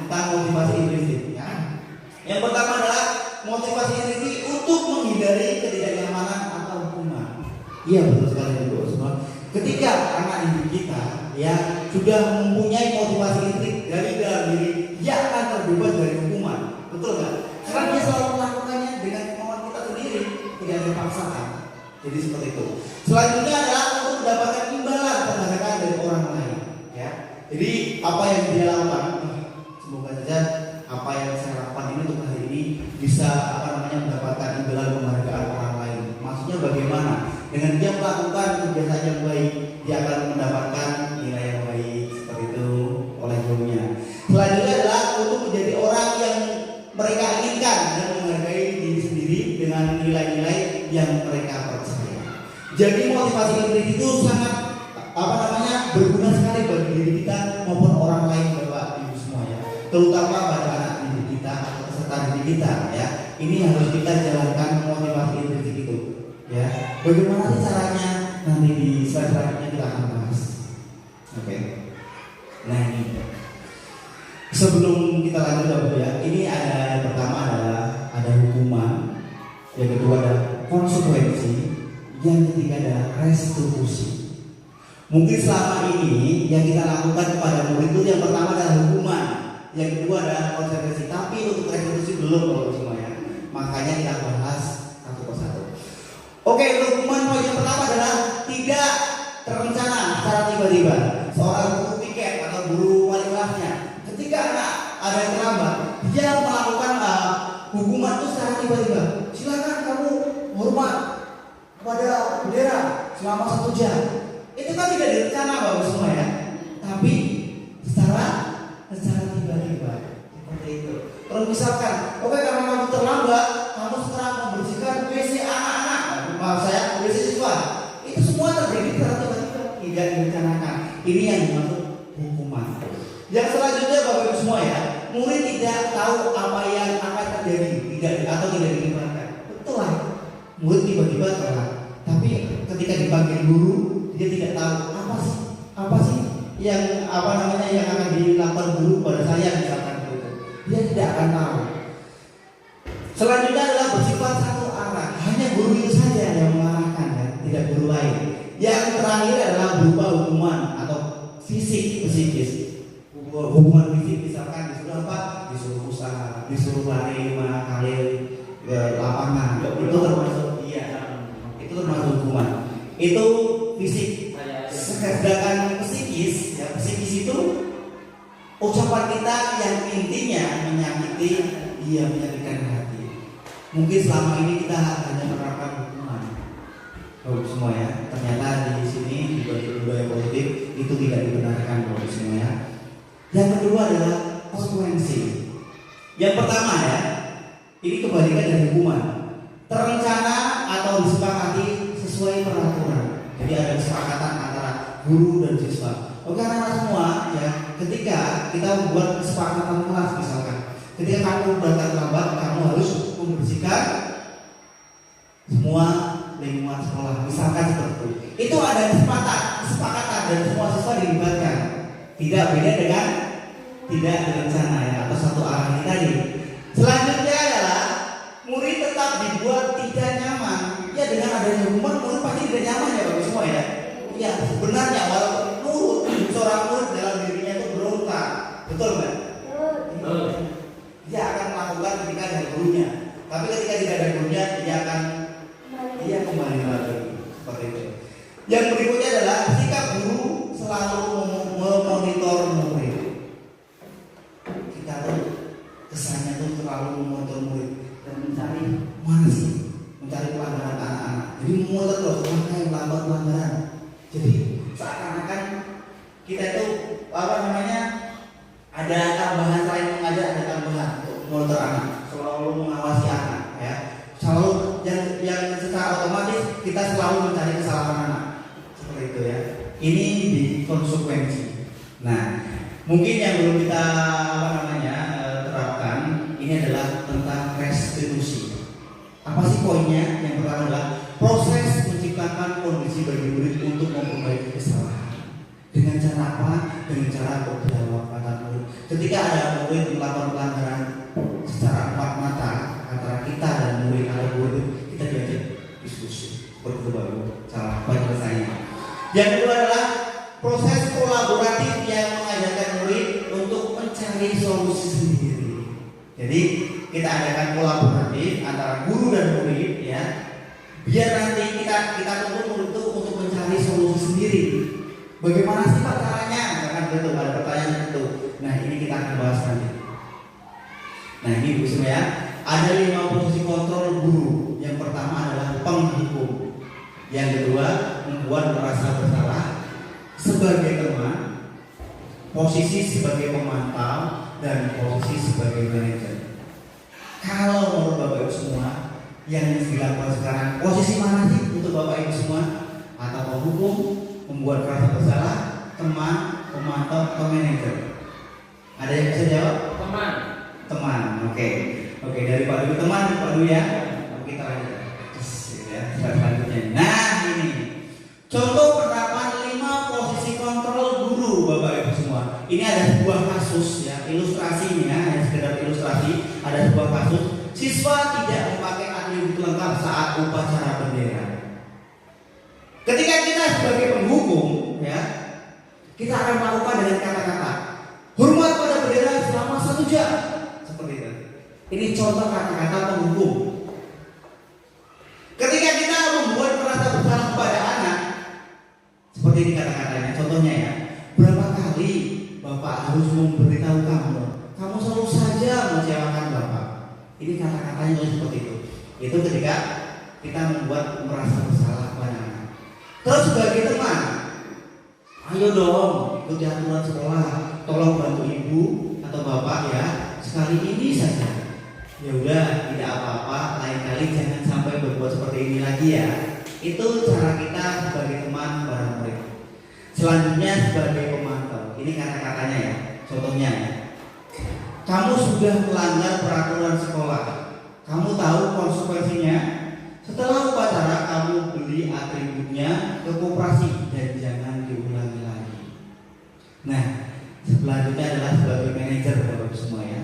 tentang motivasi intrinsik ya. Yang pertama adalah motivasi intrinsik untuk menghindari ketidaknyamanan atau hukuman. Iya betul sekali Bapak semua. Ketika anak didik kita ya sudah mempunyai motivasi intrik dari dalam diri, dia akan terbebas dari hukuman. Betul nggak? Karena dia selalu melakukannya dengan kemauan kita sendiri, tidak ada paksaan. Jadi seperti itu. Selanjutnya adalah untuk mendapatkan imbalan terhadap dari orang lain. Ya. Jadi apa yang dia lakukan, semoga saja apa yang saya lakukan ini untuk hari ini bisa mendapatkan imbalan penghargaan orang lain. Maksudnya bagaimana? Dengan dia melakukan kebiasaan yang baik, dia akan mendapatkan nilai yang baik seperti itu oleh gurunya. Selanjutnya adalah untuk menjadi orang yang mereka inginkan dan menghargai diri sendiri dengan nilai-nilai yang mereka percaya. Jadi motivasi intrik itu sangat berguna sekali bagi diri kita maupun orang lain, Bapak Ibu semua ya. Terutama pada anak didik kita atau peserta didik kita ya. Ini harus kita jalankan motivasi intrik itu ya. Bagaimana sih caranya? Nanti di slide selanjutnya kita akan bahas. Oke. Nah ini. Sebelum kita lanjut Bapak ya, ini ada pertama adalah ada hukuman, yang kedua ada konsekuensi, yang ketiga ada restitusi. Mungkin selama ini yang kita lakukan kepada murid itu yang pertama adalah hukuman, yang kedua adalah konsekuensi. Tapi untuk restitusi belum Bapak semua ya. Makanya kita bahas satu persatu. Oke, untuk hukuman poin yang pertama adalah tidak terencana secara tiba-tiba. Seorang guru piket atau guru wali kelasnya, ketika ada yang terlambat, dia melakukan hukuman itu secara tiba-tiba. Silakan kamu hormat pada bendera selama 1 jam. Itu kan tidak direncana Bapak semua ya, tapi secara tiba-tiba seperti itu. Kalau misalkan, oke karena kamu terlambat, kamu sekarang membersihkan WC anak-anak, maaf saya WC siswa. Itu semua terjadi secara tiba-tiba, tidak direncanakan. Ini yang dimaksud hukuman. Yang selanjutnya Bapak Ibu semua ya, murid tidak tahu apa yang akan terjadi, tidak dilibatkan. Betul lah, murid tiba-tiba telat, tapi ketika dipanggil guru dia tidak tahu apa sih yang yang akan dilakukan guru pada saya misalkan itu. Dia tidak akan tahu. Selanjutnya adalah bersifat satu arah, hanya guru itu saja yang mengarahkan ya, tidak guru lain. Yang terakhir adalah berupa hukuman atau fisik psikis. Hukuman fisik misalkan disuruh apa? Disuruh usaha, disuruh lari 5 kali ke lapangan. Itu termasuk hukuman. Itu fisik. Sedangkan psikis, ya psikis itu ucapan kita yang intinya menyakitkan hati. Mungkin selama ini kita hanya menerapkan hukuman. Bapak semua ya, ternyata di sini di budaya positif itu tidak dibenarkan Bapak semua ya. Yang kedua adalah konsekuensi. Yang pertama ya, ini kebalikan dari hukuman. Terencana atau disepakati sesuai peraturan. Jadi ada kesepakatan antara guru dan siswa. Oke anak-anak semua ya, ketika kita membuat kesepakatan kelas misalkan, ketika kamu datang terlambat, kamu harus membersihkan semua lingkungan sekolah, misalkan seperti itu. Itu ada kesepakatan dan semua siswa dilibatkan. Tidak beda dengan tidak berencana ya, atau satu arah ini tadi. Selanjutnya adalah murid tetap dibuat tidak nyaman. Ya dengan adanya hukuman murid pasti tidak nyaman ya Bapak semua ya. Ya sebenarnya walaupun seorang murid dalam dirinya itu berontak, betul nggak? Betul. Dia akan melakukan ketika ada gurunya. Tapi ketika tidak ada gurunya, dia kembali lagi seperti itu. Yang berikutnya adalah ketika guru selalu memonitor murid. Kita tuh kesannya tuh selalu memonitor murid dan mencari mana sih, mencari pelanggaran anak-anak. Jadi memonitor terus mana yang lambat pelanggaran. Jadi seakan-akan kita itu ada tambahan selain mengajar, ada tambahan untuk memonitor anak, selalu mengawasi anak ya. Selalu yang secara otomatis kita selalu mencari kesalahan anak. Seperti itu ya. Ini di konsekuensi. Nah, mungkin yang belum kita terapkan ini adalah tentang restitusi. Apa sih poinnya? Yang pertama adalah proses menciptakan kondisi bagi murid untuk memperbaiki kesalahan. Dengan cara apa? Dengan cara berdialog antara murid. Ketika ada murid melakukan pelanggaran secara empat mata antara kita dan murid atau guru, kita diajak diskusi, berdebat cara penyelesaiannya. Yang kedua adalah proses kolaborasi yang mengajarkan murid untuk mencari solusi sendiri. Jadi kita adakan kolaboratif antara guru dan murid ya. Biar nanti kita tuntut untuk mencari solusi sendiri. Bagaimana sih Pak caranya? Karena betul ada pertanyaan itu. Nah ini kita akan bahas nanti. Nah ini Bu semua ya. Ada 5 posisi kontrol guru. Yang pertama adalah penghukum. Yang kedua membuat merasa bersalah sebagai teman, posisi sebagai pemantau, dan posisi sebagai manajer. Kalau menurut Bapak Ibu semua yang dilakukan sekarang, posisi mana sih untuk Bapak Ibu semua? Atau penghukum, membuat merasa bersalah, teman, pemantau, atau manajer? Ada yang bisa jawab? Teman, oke. Oke, dari Pak Dwi teman, Pak Dwi ya. Kita lanjut ya, selanjutnya. Nah ini contoh penerapan 5 posisi kontrol guru Bapak Ibu semua. Ini ada sebuah kasus ya, ilustrasinya ya, sekedar ilustrasi. Ada sebuah kasus siswa tidak memakai atribut lengkap saat upacara bendera. Ketika kita sebagai penghukum ya, kita akan melakukan dengan kata-kata hormat pada bendera selama 1 jam. Seperti itu. Ini contoh kata-kata penghukum. Ketika kita membuat merasa bersalah kepada anak, seperti ini kata-katanya. Contohnya ya, berapa kali Bapak harus memberitahu kamu selalu saja mengecewakan Bapak. Ini kata-katanya seperti itu. Itu ketika kita membuat merasa bersalah kepada anak. Terus sebagai teman, ayo dong ikuti aturan sekolah. Tolong bantu ibu atau bapak ya, sekali ini saja. Ya udah, tidak apa-apa. Lain kali jangan sampai berbuat seperti ini lagi ya. Itu cara kita sebagai teman kepada murid. Selanjutnya sebagai pemantau. Ini kata-katanya ya. Contohnya ya. Kamu sudah melanggar peraturan sekolah. Kamu tahu konsekuensinya. Setelah upacara kamu beli atributnya ke koperasi dan jangan diulangi lagi. Nah, selanjutnya adalah sebagai manajer Bapak semua ya.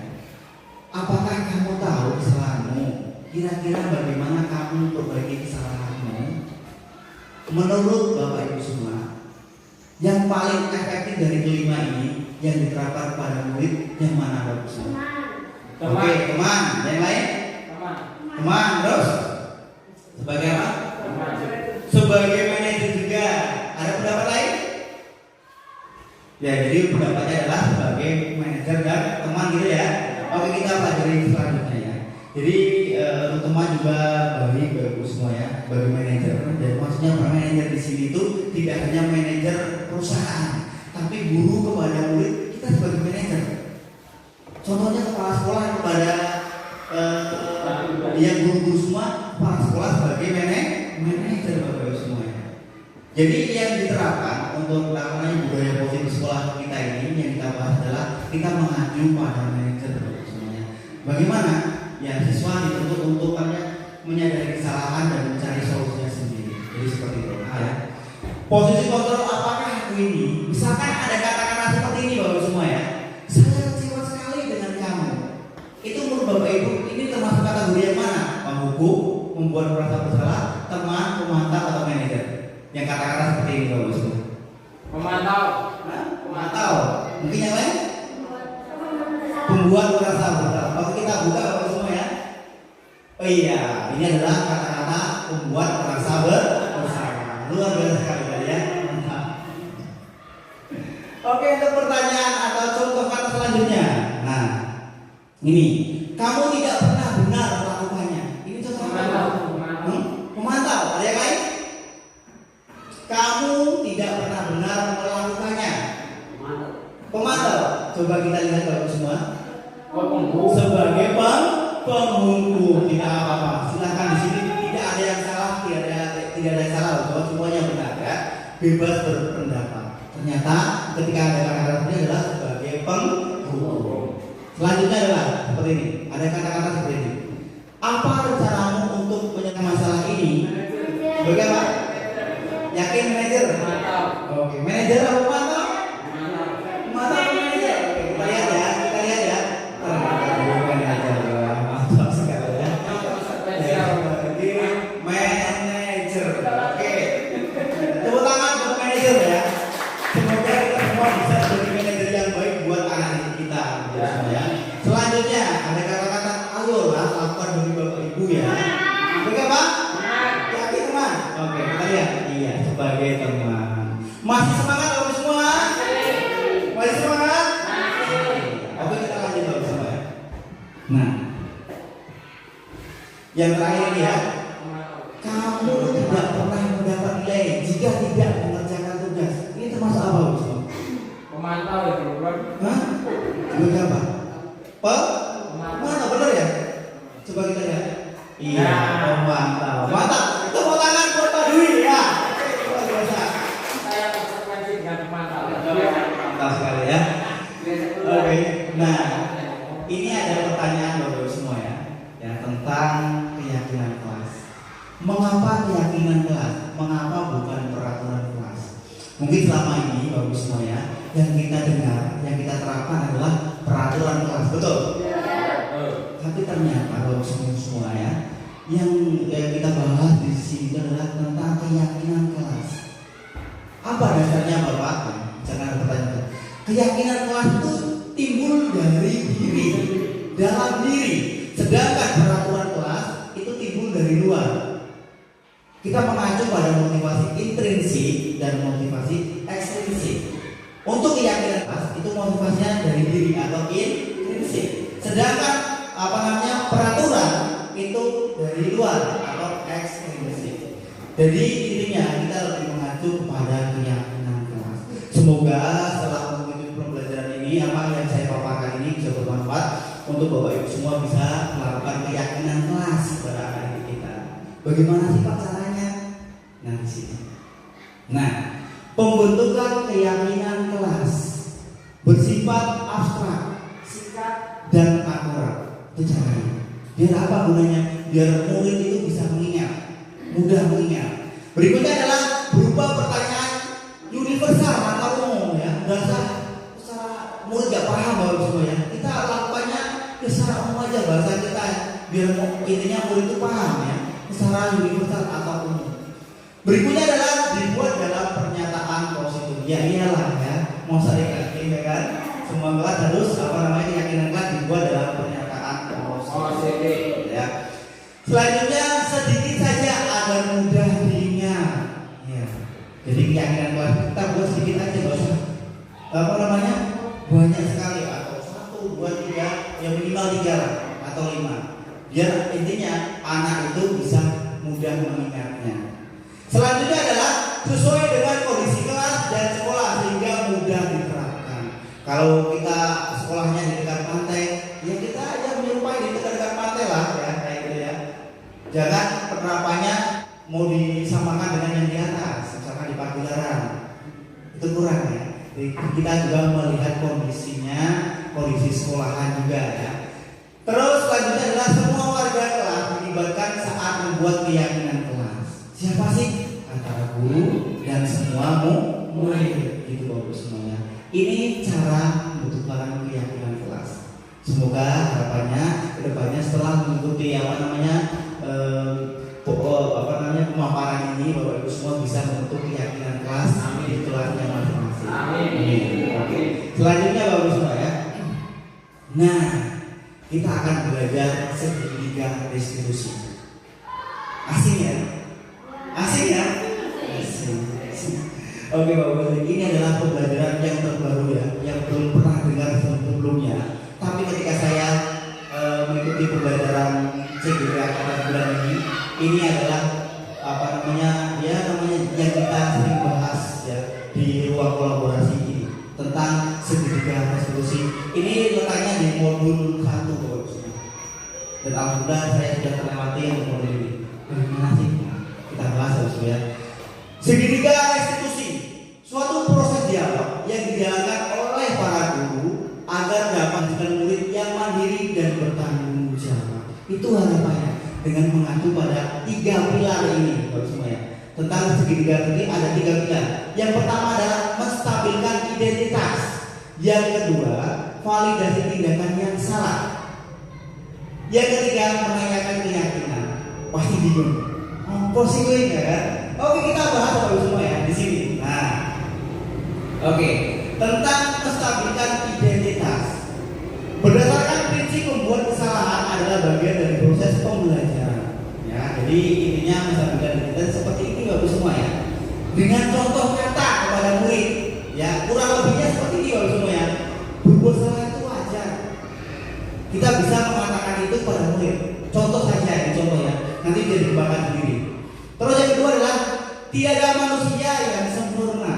Apakah kamu tahu kesalahanmu? Kira-kira bagaimana kamu memperbaiki kesalahanmu? Menurut Bapak Ibu semua, yang paling efektif dari kelima ini yang diterapkan pada murid yang mana Bapak semua? Oke, teman. Yang lain? Teman. Terus? Sebagai apa? Sebagai manajer juga. Ada pendapat lain? Ya, jadi pendapatnya adalah sebagai manajer dan teman gitu ya. Oke, kita pelajari selanjutnya ya. Jadi untuk teman juga bagi Bapak semua ya, sebagai manajer. Dan maksudnya manajer di sini itu tidak hanya manajer perusahaan, tapi guru kepada murid kita sebagai manajer. Contohnya kepala sekolah kepada yang guru-guru semua, kepala sekolah sebagai manajer Bapak semua ya. Jadi yang diterapkan untuk namanya budaya positif sekolah kita ini yang kita bahas adalah kita mengacu pada manajer semuanya. Bagaimana? Ya siswa dituntut untuk menyadari kesalahan dan mencari solusinya sendiri. Jadi seperti itu. Ya. Posisi kontrol apakah aku ini? Misalkan ada kata-kata seperti ini Bapak semua ya. Saya kecewa sekali dengan kamu. Itu menurut Bapak Ibu ini termasuk kategori yang mana? Penghukum, membuat merasa bersalah, teman, pemantau atau manajer? Yang kata-kata seperti ini Bapak semua. Memantau. Pemantau. Mungkin yang lain? Pembuat merasa bersalah. Kalau kita buka Bapak semua ya. Oh iya, ini adalah kata-kata pembuat merasa bersalah. Luar biasa sekali tadi ya. Mantap. Oke, untuk pertanyaan atau contoh kata selanjutnya. Nah, ini kamu tidak pernah benar melakukannya. Ini contoh pemantau. Ada yang lain? Kamu tidak pernah benar melakukannya. Pemantau. Coba kita lihat Bapak semua. Sebagai penghukum tidak apa-apa. Silakan di sini tidak ada yang salah, tidak ada yang salah. Bahwa semuanya benar ya. Bebas berpendapat. Ternyata ketika ada kata-kata ini adalah sebagai penghukum. Selanjutnya adalah seperti ini. Ada kata-kata seperti ini. Apa rencanamu untuk menyelesaikan masalah ini? Bagaimana? Yakin manajer? Oke, manajer apa pemantau? Pemantau manajer. Oke, kita lihat ya. Mantap sekali ya. Manajer. Oke. Tepuk tangan buat manajer ya. Semoga kita semua bisa jadi iya sebagai teman. Masih semangat Bapak semua? Masih semangat? Oke, kita lanjut Bapak semua ya. Nah, yang terakhir ya, kamu tidak pernah mendapat nilai jika tidak mengerjakan tugas. Ini termasuk apa Bapak semua? Pemantau ya teman-teman. Hah? Sebagai apa? Mana benar ya? Coba kita lihat. Iya, pemantau. Mantap. Tepuk tangan buat Pak Dwi ya. Luar biasa. Saya konsekuensi dengan pemantau. Mantap sekali ya. Oke. Nah, ini ada pertanyaan Bapak semua ya, tentang keyakinan kelas. Mengapa keyakinan kelas? Mengapa bukan peraturan kelas? Mungkin selama ini Bapak semua ya, yang kita dengar, yang kita terapkan adalah peraturan kelas, betul? Tapi ternyata Bapak semua ya, yang kita bahas di sini adalah tentang keyakinan kelas. Apa dasarnya Bapak? Jangan bertanya. Keyakinan kelas itu timbul dari diri, dalam diri. Sedangkan peraturan kelas itu timbul dari luar. Kita mengacu pada motivasi intrinsik dan motivasi ekstrinsik. Untuk keyakinan kelas itu motivasinya dari diri atau intrinsik. Sedangkan peraturan itu dari luar atau ekstrinsik. Jadi intinya kita lebih mengacu kepada keyakinan kelas. Semoga setelah mengikuti pembelajaran ini apa yang saya paparkan ini bisa bermanfaat untuk Bapak Ibu semua bisa melakukan keyakinan kelas kepada anak-anak kita. Bagaimana sih Pak caranya? Nah di sini. Nah, pembentukan keyakinan kelas bersifat abstrak, singkat dan akurat. Itu caranya. Biar apa gunanya? Biar murid itu bisa mengingat, mudah mengingat. Berikutnya adalah berupa pertanyaan universal atau umum ya. Dasar secara murid gak paham Bapak semua ya. Kita lakukannya secara umum aja bahasa kita. Biar intinya murid itu paham ya. Secara universal atau umum. Berikutnya adalah dibuat dalam pernyataan positif. Ya iyalah ya. Mau saya ya kan? Semua kelas harus keyakinan kelas dibuat dalam pernyataan positif. Ya. Selanjutnya sedikit saja agar mudah diingat. Ya. Jadi keyakinan kelas kita buat sedikit aja, nggak usah banyak sekali atau 1, 2, 3, yang minimal 3 lah atau 5. Biar intinya anak itu bisa mudah mengingatnya. Selanjutnya adalah sesuai dengan kondisi kelas dan sekolah sehingga mudah diterapkan. Kalau kita sekolahnya di dekat pantai, ya kita aja menyerupai di dekat pantai lah ya kayak gitu ya. Jangan penerapannya mau disamakan dengan yang di atas, misalkan di Pagilaran. Itu kurang ya. Jadi kita juga melihat kondisinya, kondisi sekolahan juga ya. Terus selanjutnya adalah semua warga kelas dilibatkan saat membuat keyakinan kelas. Siapa sih? Antara guru dan semua murid. Itu bagus semuanya. Ini cara membentukkan keyakinan kelas. Semoga harapannya kedepannya setelah mengikuti pemaparan ini Bapak Ibu semua bisa membentuk keyakinan kelas di kelasnya masing-masing. Amin. Oke. Selanjutnya Bapak Ibu semua ya. Nah, kita akan belajar segitiga restitusi. Asing ya? Asing ya? Asing. Oke Bapak Ibu, ini adalah pembelajaran yang terbaru ya, yang belum pernah dengar sebelumnya. Tapi ketika saya mengikuti pembelajaran segitiga pada bulan ini adalah yang kita sering bahas ya di ruang kolaborasi ini tentang segitiga restitusi. Ini letaknya di modul 1 Bapak Ibu. Dan alhamdulillah saya sudah terlewati untuk modul ini. Terima kasih. Kita bahas ya. Segitiga restitusi, suatu proses dialog yang dijalankan oleh para guru agar dapat menjadikan murid yang mandiri dan bertanggung jawab. Itu harapannya dengan mengacu pada 3 pilar ini, Bapak semua ya. Tentang segitiga ini ada 3 pilar. Yang pertama adalah menstabilkan identitas. Yang kedua, validasi tindakan yang salah. Yang ketiga, menanyakan keyakinan. Pasti bingung. Posisi kan? Oke, kita bahas Bapak semua ya di sini. Nah, oke, tentang menstabilkan identitas. Berdasarkan prinsip membuat kesalahan adalah bagian dari proses pembelajaran. Ya, jadi intinya menstabilkan identitas seperti ini Bapak semua ya. dengan contoh kata kepada murid. Ya, kurang lebihnya seperti ini Bapak semua ya. Berbuat salah itu wajar. Kita bisa mengatakan itu kepada murid. Contoh saja, ini contoh ya. Nanti bisa dikembangkan sendiri. Terus yang kedua adalah tiada manusia yang sempurna.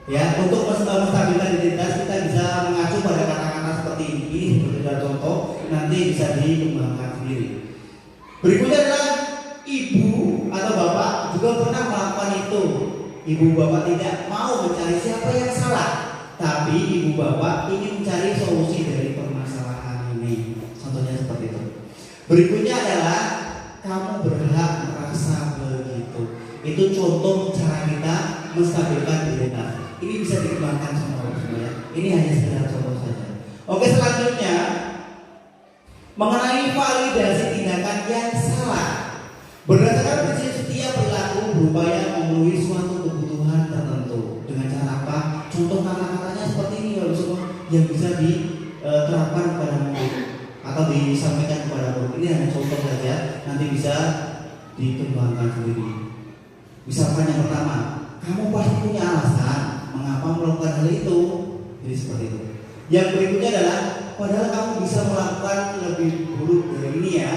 Ya, untuk menstabilkan identitas kita bisa mengacu pada kata-kata seperti ini. Ini sebagai contoh, nanti bisa dikembangkan sendiri. Berikutnya adalah ibu atau bapak juga pernah melakukan itu. Ibu bapak tidak mau mencari siapa yang salah, tapi ibu bapak ingin mencari solusi dari permasalahan ini. Contohnya seperti itu. Berikutnya adalah kamu berhak merasa begitu. Itu contoh cara kita menstabilkan identitas. Ini bisa dikembangkan semua ya. Ini hanya sekedar contoh saja. Oke, selanjutnya mengenai validasi tindakan yang salah. Berdasarkan prinsip setiap perilaku berupaya memenuhi suatu kebutuhan tertentu. Dengan cara apa? Contoh kata-katanya seperti ini Bapak semua yang bisa diterapkan kepada murid atau disampaikan kepada murid. Ini hanya contoh saja, nanti bisa dikembangkan sendiri. Misalkan yang pertama, kamu pasti punya alasan mengapa melakukan hal itu. Jadi seperti itu. Yang berikutnya adalah padahal kamu bisa melakukan lebih buruk dari ini ya.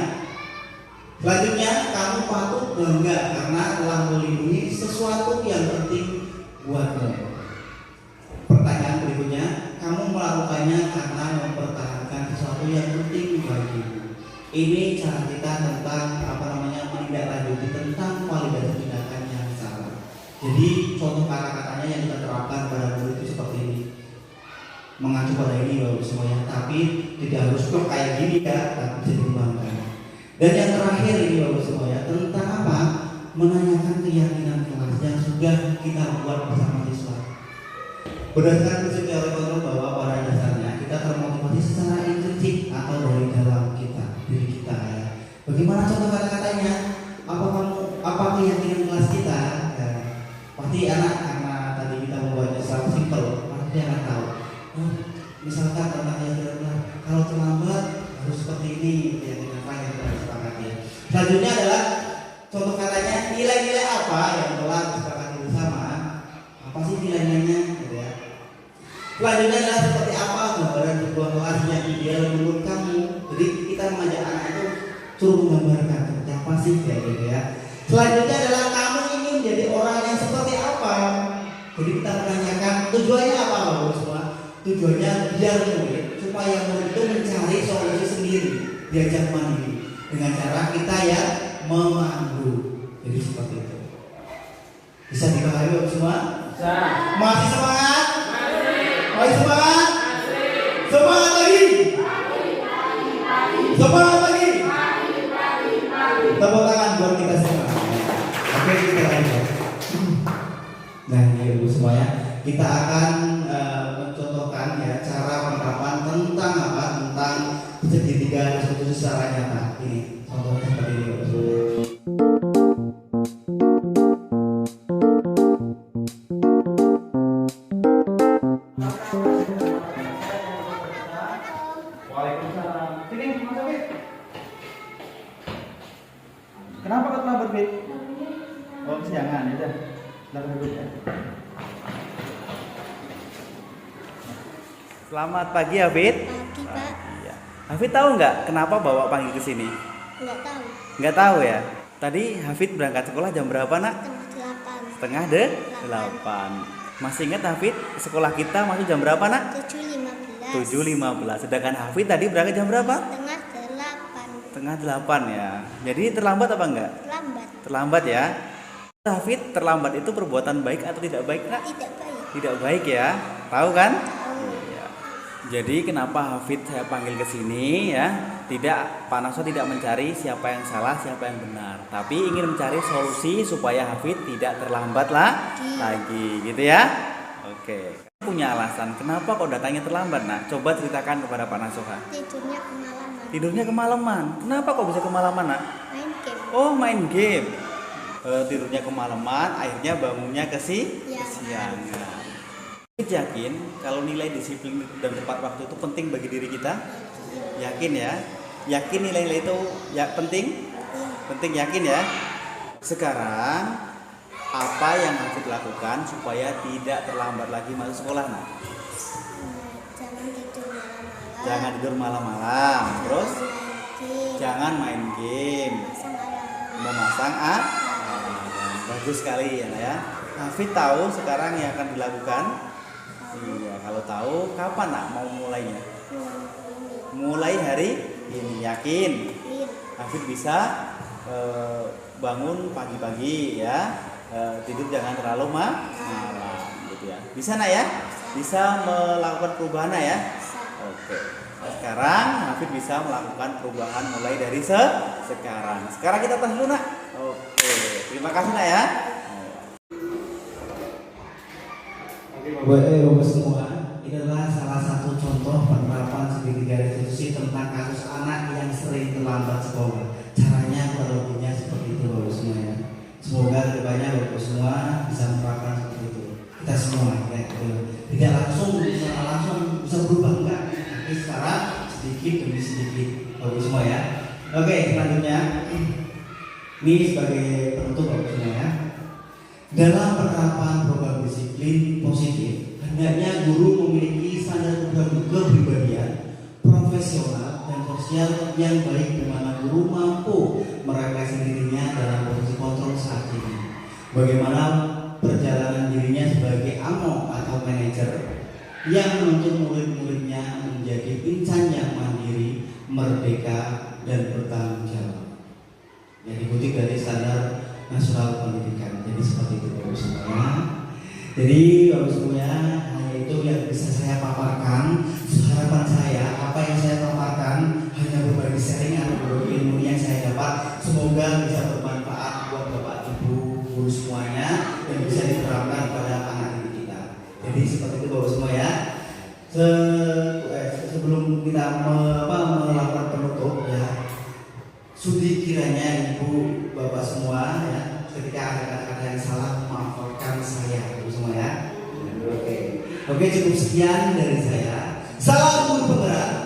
Selanjutnya, kamu patut bangga karena telah melindungi sesuatu yang penting buatmu. Pertanyaan berikutnya, kamu melakukannya karena mempertahankan sesuatu yang penting bagimu. Ini cara kita tentang menindaklanjuti tentang validasi tindakan yang salah. Jadi contoh kata-katanya yang kita terapkan pada murid itu seperti ini. Mengacu pada ini Bapak semuanya, tapi tidak harus kok kayak gini ya, tapi bisa dikembangkan. Dan yang terakhir ini Bapak semuanya tentang apa? Menanyakan keyakinan kelas yang sudah kita buat bersama siswa. Berdasarkan prinsip teori kontrol bahwa pada dasarnya kita termotivasi secara intrinsik atau dari dalam kita, diri kita ya. Bagaimana contoh kata-katanya? Apa keyakinan kelas kita? Ya, pasti anak karena tadi kita membuatnya secara simpel, pasti anak tahu. Misalkan tentang keyakinan kalau terlambat harus seperti ini keyakinan apa yang telah disepakati. Selanjutnya adalah contoh katanya nilai-nilai apa yang telah disepakati bersama. Apa sih nilai-nilainya? Gitu ya. Selanjutnya adalah seperti apa gambaran sebuah kelas yang ideal menurut kamu. Jadi kita mengajak anak itu suruh menggambarkan seperti apa sih kayak gitu ya. Selanjutnya adalah kamu ingin jadi orang yang seperti apa. Jadi kita menanyakan tujuannya apa Bapak semua? Tujuannya biar murid supaya murid itu mencari solusi sendiri, diajak mandiri dengan cara kita ya memandu. Jadi seperti itu. Bisa dipahami Bapak semua? Bisa. Masih semangat? Masih semangat? Semangat lagi? Semangat lagi? Tepuk tangan buat kita semua. Oke, kita lanjut. Nah, ini Ibu semuanya, kita akan mencontohkan ya cara penerapan tentang apa? Tentang segitiga solusi secara nyata. Ini contohnya seperti ini Ibu semuanya. Waalaikumsalam. Sini masuk Bit. Kenapa kau terlambat, Bit? Oh, kesiangan ya udah. Silakan duduk ya. Selamat pagi, Hafid. Pagi, Pak. Iya. Hafid tahu nggak kenapa bawa panggil ke sini? Nggak tahu. Nggak tahu ya. Tadi Hafid berangkat sekolah jam berapa, Nak? Setengah 8. Setengah 8. Masih ingat Hafid sekolah kita masuk jam berapa, Nak? 7.15. 7.15. Sedangkan Hafid tadi berangkat jam berapa? Setengah 8. Setengah 8 ya. Jadi terlambat apa enggak? Terlambat. Terlambat ya. Hafid, terlambat itu perbuatan baik atau tidak baik, Nak? Tidak baik. Tidak baik ya. Tahu kan? Tahu. Iya. Jadi kenapa Hafid saya panggil ke sini ya? Tidak, Pak Naso tidak mencari siapa yang salah, siapa yang benar, tapi ingin mencari solusi supaya Hafid tidak terlambat lagi, gitu ya? Oke. Punya alasan kenapa kok datangnya terlambat, Nak? Coba ceritakan kepada Pak Nasoha. Tidurnya kemalaman. Tidurnya kemalaman. Kenapa kok bisa kemalaman, Nak? Main game. Oh, main game. Tidurnya kemalaman, akhirnya bangunnya kesiangan. Yakin kalau nilai disiplin dan tepat waktu itu penting bagi diri kita? Yakin ya? Yakin nilai-nilai itu ya penting? Penting, yakin ya? Sekarang Apa yang harus dilakukan supaya tidak terlambat lagi masuk sekolah? Nah, Jangan jangan tidur tidur malam-malam. malam-malam. Terus Jangan main game. jangan main game, Pasang alarm. memasang bagus sekali ya. Hafid tahu sekarang yang akan dilakukan? Iya, kalau tahu kapan nak mau mulainya? Mulai hari ini, yakin? Hafid bisa bangun pagi-pagi ya, tidur jangan terlalu malam gitu ya. Bisa nak ya? Bisa melakukan perubahan nak ya? Oke. Nah, sekarang Hafid bisa melakukan perubahan mulai dari sekarang. Sekarang kita tes dulu nak. Oke. Terima kasih nak ya. Bapak semua, ini adalah salah satu contoh penerapan segitiga restitusi tentang kasus anak yang sering terlambat sekolah. Caranya kurang lebihnya seperti itu Bapak semua ya. Semoga kedepannya Bapak semua bisa menerapkan seperti itu. Kita semua ya, tidak langsung bisa berubah enggak, tapi secara sedikit demi sedikit Bapak semua ya. Oke, selanjutnya ini sebagai penutup Bapak semua ya. Dalam penerapan program disiplin positif, hendaknya guru memiliki standar kepribadian, profesional dan sosial yang baik, di mana guru mampu merefleksi dirinya dalam posisi kontrol saat ini. Bagaimana perjalanan dirinya sebagai AMO atau manajer yang menuntut murid-muridnya menjadi insan yang mandiri, merdeka dan bertanggung jawab. Yang dikutip dari standar nasional pendidikan. Jadi seperti itu Bapak semua. Jadi Bapak semuanya, hanya itu yang bisa saya paparkan. Harapan saya, apa yang saya paparkan hanya berbagi sharing atau berbagi ilmu yang saya dapat. Semoga bisa bermanfaat buat Bapak Ibu guru semuanya dan bisa diterapkan pada anak didik kita. Jadi seperti itu Bapak semua ya. Sebelum kita melakukan penutup ya, sudi kiranya Ibu Bapak semua ya, ketika ada kata-kata yang salah maafkan saya Ibu semua ya. Oke, cukup sekian dari saya. Salam guru penggerak.